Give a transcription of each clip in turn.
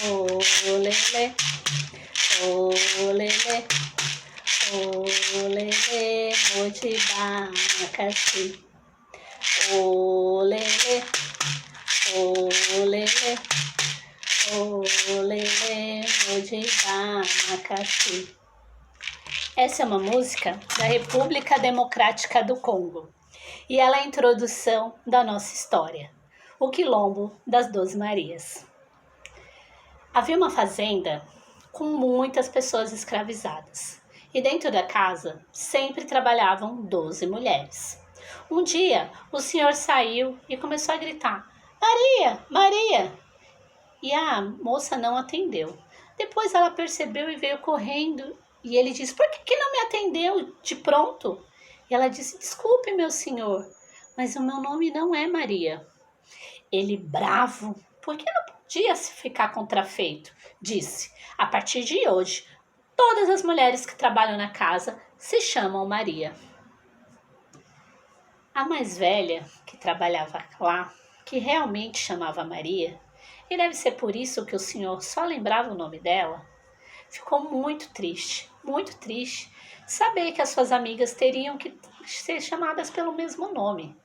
olelê, olelê, olelê, motibacaxi. Olelê, olelê, olelê, motibacaxi. Essa é uma música da República Democrática do Congo e ela é a introdução da nossa história, o Quilombo das 12 Marias. Havia uma fazenda com muitas pessoas escravizadas e dentro da casa sempre trabalhavam 12 mulheres. Um dia o senhor saiu e começou a gritar: Maria, Maria! E a moça não atendeu. Depois ela percebeu e veio correndo e ele disse: por que não me atendeu de pronto? E ela disse: desculpe, meu senhor, mas o meu nome não é Maria. Ele, bravo, porque não podia se ficar contrafeito, disse: a partir de hoje, todas as mulheres que trabalham na casa se chamam Maria. A mais velha, que trabalhava lá, que realmente chamava Maria, e deve ser por isso que o senhor só lembrava o nome dela, ficou muito triste saber que as suas amigas teriam que ser chamadas pelo mesmo nome.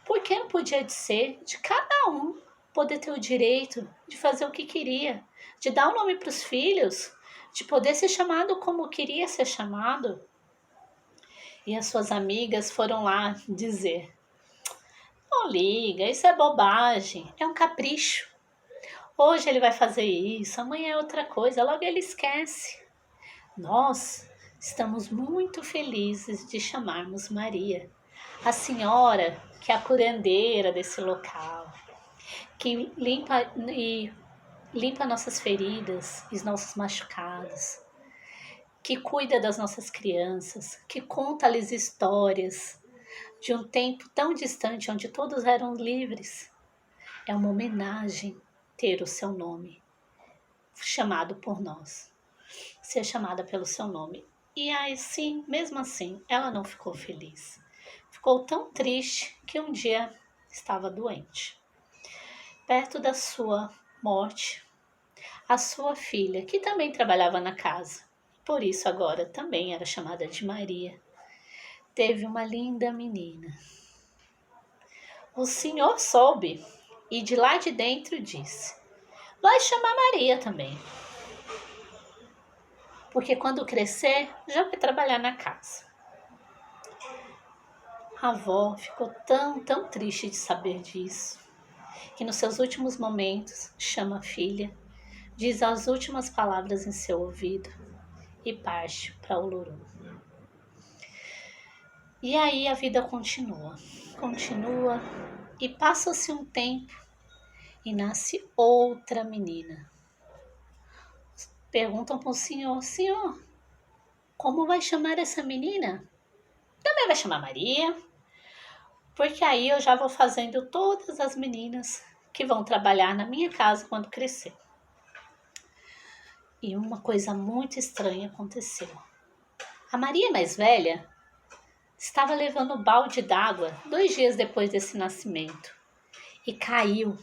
Por que não podia ser de cada um poder ter o direito de fazer o que queria, de dar um nome para os filhos, de poder ser chamado como queria ser chamado? E as suas amigas foram lá dizer: não liga, isso é bobagem, é um capricho. Hoje ele vai fazer isso, amanhã é outra coisa, logo ele esquece. Nós estamos muito felizes de chamarmos Maria, a senhora que é a curandeira desse local, que limpa nossas feridas e os nossos machucados, que cuida das nossas crianças, que conta-lhes histórias de um tempo tão distante onde todos eram livres. É uma homenagem ter o seu nome chamado por nós, ser chamada pelo seu nome. E assim, mesmo assim, ela não ficou feliz. Ficou tão triste que um dia estava doente. Perto da sua morte, a sua filha, que também trabalhava na casa, por isso agora também era chamada de Maria, teve uma linda menina. O senhor soube e de lá de dentro disse: vai chamar Maria também, porque quando crescer já vai trabalhar na casa. A avó ficou tão triste de saber disso, que nos seus últimos momentos chama a filha, diz as últimas palavras em seu ouvido e parte para Uluru. E aí a vida continua e passa-se um tempo e nasce outra menina. Perguntam para o senhor: senhor, como vai chamar essa menina? Também vai chamar Maria, porque aí eu já vou fazendo todas as meninas que vão trabalhar na minha casa quando crescer. E uma coisa muito estranha aconteceu. A Maria mais velha estava levando um balde d'água 2 dias depois desse nascimento e caiu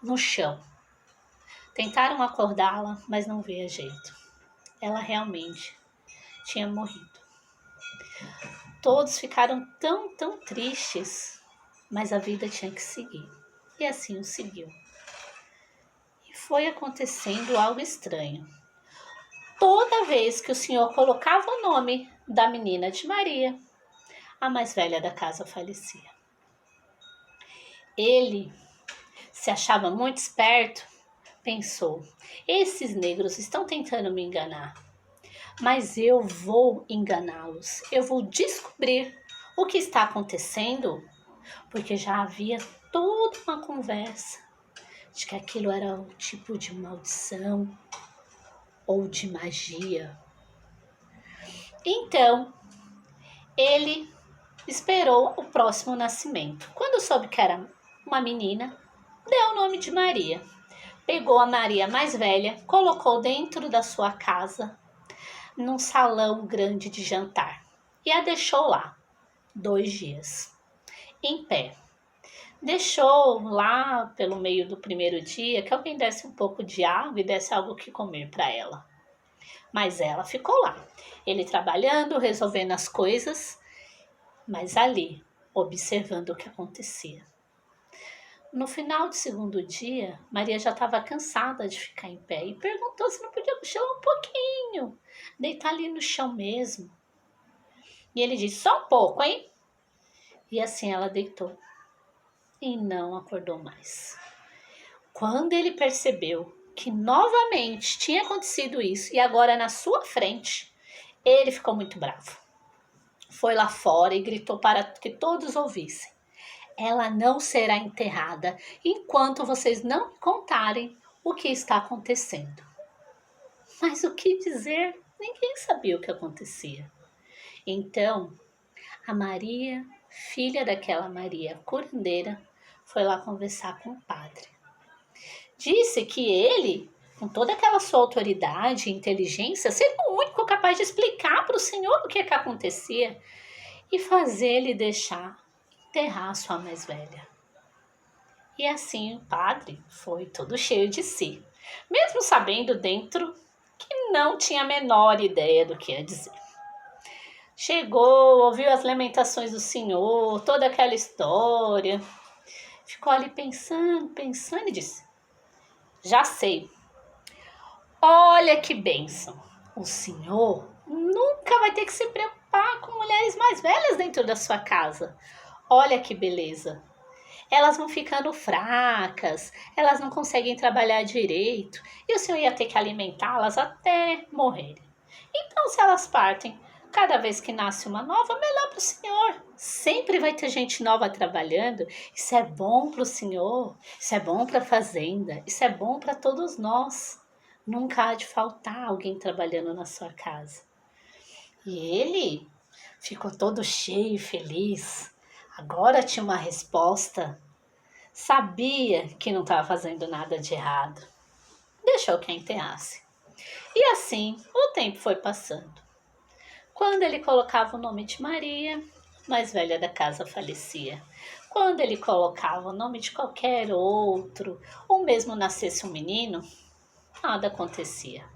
no chão. Tentaram acordá-la, mas não veio jeito. Ela realmente tinha morrido. Todos ficaram tão tristes, mas a vida tinha que seguir. E assim o seguiu. E foi acontecendo algo estranho. Toda vez que o senhor colocava o nome da menina de Maria, a mais velha da casa falecia. Ele se achava muito esperto, pensou: esses negros estão tentando me enganar, mas eu vou enganá-los. Eu vou descobrir o que está acontecendo, porque já havia toda uma conversa de que aquilo era um tipo de maldição ou de magia. Então, ele esperou o próximo nascimento. Quando soube que era uma menina, deu o nome de Maria. Pegou a Maria mais velha, colocou dentro da sua casa, num salão grande de jantar, e a deixou lá 2 dias, em pé. Deixou lá pelo meio do primeiro dia que alguém desse um pouco de água e desse algo que comer para ela. Mas ela ficou lá. Ele trabalhando, resolvendo as coisas, mas ali, observando o que acontecia. No final do segundo dia, Maria já estava cansada de ficar em pé e perguntou se não podia cochilar um pouquinho, deitar ali no chão mesmo. E ele disse: só um pouco, hein? E assim ela deitou e não acordou mais. Quando ele percebeu que novamente tinha acontecido isso e agora na sua frente, ele ficou muito bravo. Foi lá fora e gritou para que todos ouvissem: ela não será enterrada enquanto vocês não me contarem o que está acontecendo. Mas o que dizer? Ninguém sabia o que acontecia. Então, a Maria, filha daquela Maria curandeira, foi lá conversar com o padre. Disse que ele, com toda aquela sua autoridade e inteligência, seria o único capaz de explicar para o Senhor o que acontecia e fazer ele deixar enterrar a sua mais velha. E assim o padre foi todo cheio de si, mesmo sabendo dentro que não tinha a menor ideia do que ia dizer. Chegou, ouviu as lamentações do Senhor, toda aquela história, ficou ali pensando e disse: já sei, olha que bênção, o Senhor nunca vai ter que se preocupar com mulheres mais velhas dentro da sua casa. Olha que beleza. Elas vão ficando fracas, elas não conseguem trabalhar direito, e o Senhor ia ter que alimentá-las até morrerem. Então, se elas partem, cada vez que nasce uma nova, melhor para o Senhor. Sempre vai ter gente nova trabalhando. Isso é bom para o Senhor, isso é bom para a fazenda, isso é bom para todos nós. Nunca há de faltar alguém trabalhando na sua casa. E ele ficou todo cheio e feliz. Agora tinha uma resposta. Sabia que não estava fazendo nada de errado. Deixou que a enterrasse. E assim o tempo foi passando. Quando ele colocava o nome de Maria, a mais velha da casa falecia. Quando ele colocava o nome de qualquer outro, ou mesmo nascesse um menino, nada acontecia.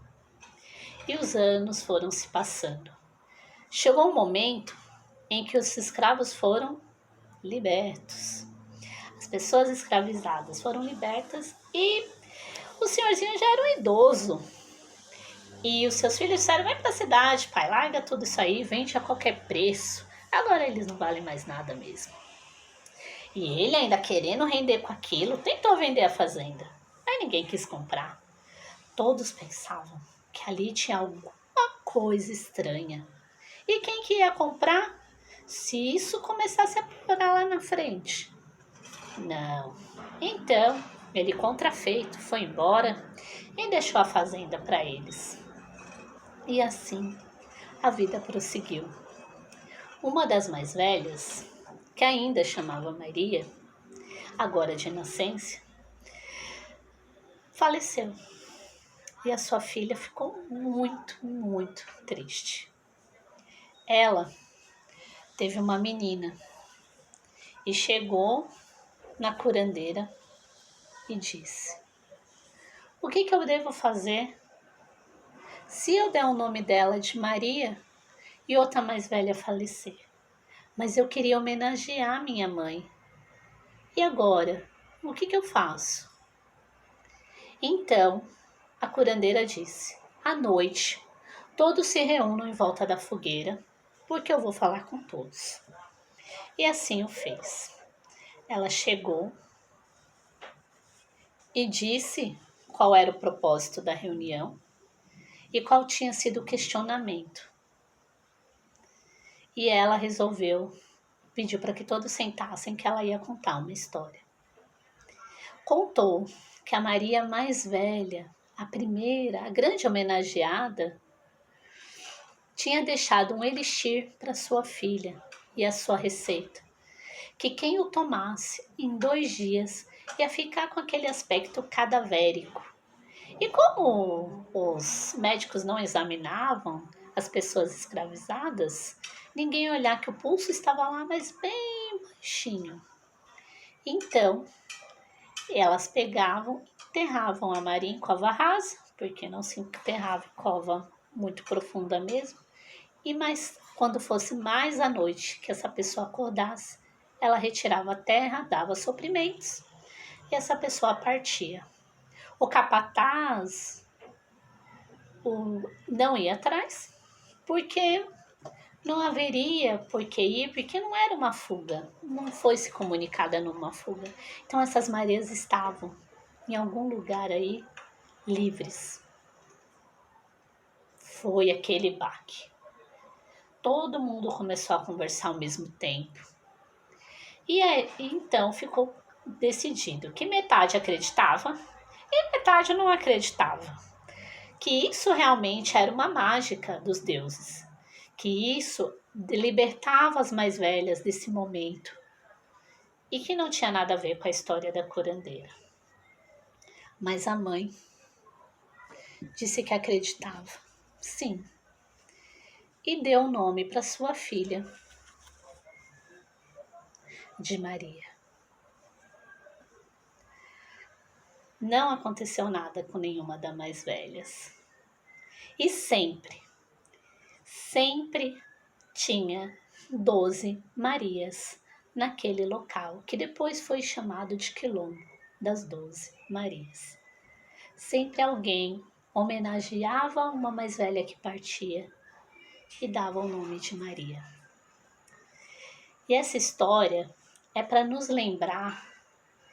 E os anos foram se passando. Chegou um momento em que os escravos foram libertos. As pessoas escravizadas foram libertas e o senhorzinho já era um idoso. E os seus filhos disseram: vem pra cidade, pai, larga tudo isso aí, vende a qualquer preço. Agora eles não valem mais nada mesmo. E ele, ainda querendo render com aquilo, tentou vender a fazenda. Mas ninguém quis comprar. Todos pensavam que ali tinha alguma coisa estranha. E quem que ia comprar se isso começasse a piorar lá na frente? Não. Então, ele, contrafeito, foi embora e deixou a fazenda para eles. E assim, a vida prosseguiu. Uma das mais velhas, que ainda chamava Maria, agora de nascença, faleceu. E a sua filha ficou muito, muito triste. Ela teve uma menina e chegou na curandeira e disse: o que eu devo fazer? Se eu der o nome dela de Maria e outra mais velha falecer, mas eu queria homenagear minha mãe. E agora, o que eu faço? Então, a curandeira disse: à noite, todos se reúnam em volta da fogueira, porque eu vou falar com todos. E assim o fez. Ela chegou e disse qual era o propósito da reunião e qual tinha sido o questionamento. E ela resolveu, pediu para que todos sentassem, que ela ia contar uma história. Contou que a Maria mais velha, a primeira, a grande homenageada, tinha deixado um elixir para sua filha e a sua receita, que quem o tomasse em 2 dias ia ficar com aquele aspecto cadavérico. E como os médicos não examinavam as pessoas escravizadas, ninguém ia olhar que o pulso estava lá, mas bem baixinho. Então, elas pegavam e enterravam a Maria em cova rasa, porque não se enterrava em cova muito profunda mesmo. E mais, quando fosse mais à noite que essa pessoa acordasse, ela retirava a terra, dava suprimentos e essa pessoa partia. O capataz não ia atrás, porque não haveria por que ir, porque não era uma fuga, não foi se comunicada numa fuga. Então essas Marias estavam em algum lugar aí livres. Foi aquele baque. Todo mundo começou a conversar ao mesmo tempo. E aí, então ficou decidido que metade acreditava e metade não acreditava. Que isso realmente era uma mágica dos deuses. Que isso libertava as mais velhas desse momento. E que não tinha nada a ver com a história da curandeira. Mas a mãe disse que acreditava. Sim. E deu o nome para sua filha de Maria. Não aconteceu nada com nenhuma das mais velhas. E sempre tinha 12 Marias naquele local, que depois foi chamado de Quilombo das 12 Marias. Sempre alguém homenageava uma mais velha que partia e dava o nome de Maria. E essa história é para nos lembrar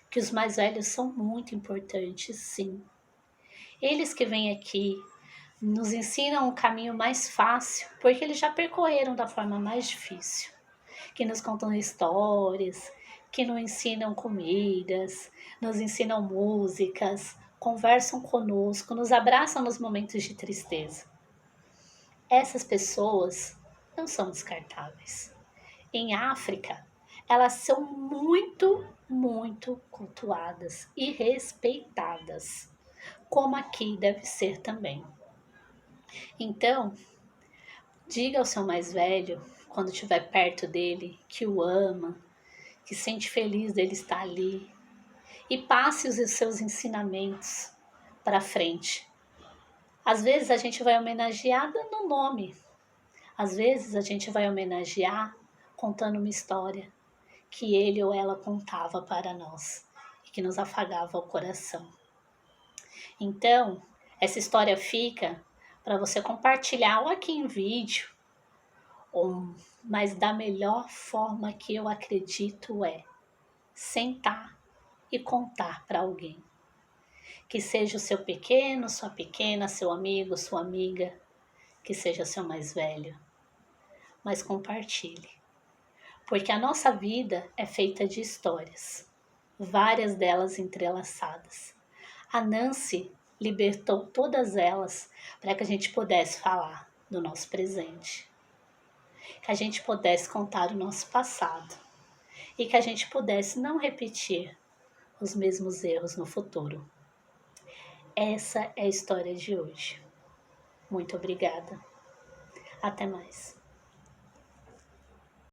que os mais velhos são muito importantes, sim. Eles que vêm aqui nos ensinam um caminho mais fácil, porque eles já percorreram da forma mais difícil. Que nos contam histórias, que nos ensinam comidas, nos ensinam músicas, conversam conosco, nos abraçam nos momentos de tristeza. Essas pessoas não são descartáveis. Em África, elas são muito cultuadas e respeitadas, como aqui deve ser também. Então, diga ao seu mais velho, quando estiver perto dele, que o ama, que sente feliz dele estar ali, e passe os seus ensinamentos para frente. Às vezes a gente vai homenagear dando nome, às vezes a gente vai homenagear contando uma história que ele ou ela contava para nós e que nos afagava o coração. Então, essa história fica para você compartilhar ou aqui em vídeo, mas da melhor forma que eu acredito é sentar e contar para alguém. Que seja o seu pequeno, sua pequena, seu amigo, sua amiga, que seja seu mais velho. Mas compartilhe. Porque a nossa vida é feita de histórias, várias delas entrelaçadas. A Nancy libertou todas elas para que a gente pudesse falar do nosso presente, que a gente pudesse contar o nosso passado e que a gente pudesse não repetir os mesmos erros no futuro. Essa é a história de hoje. Muito obrigada. Até mais.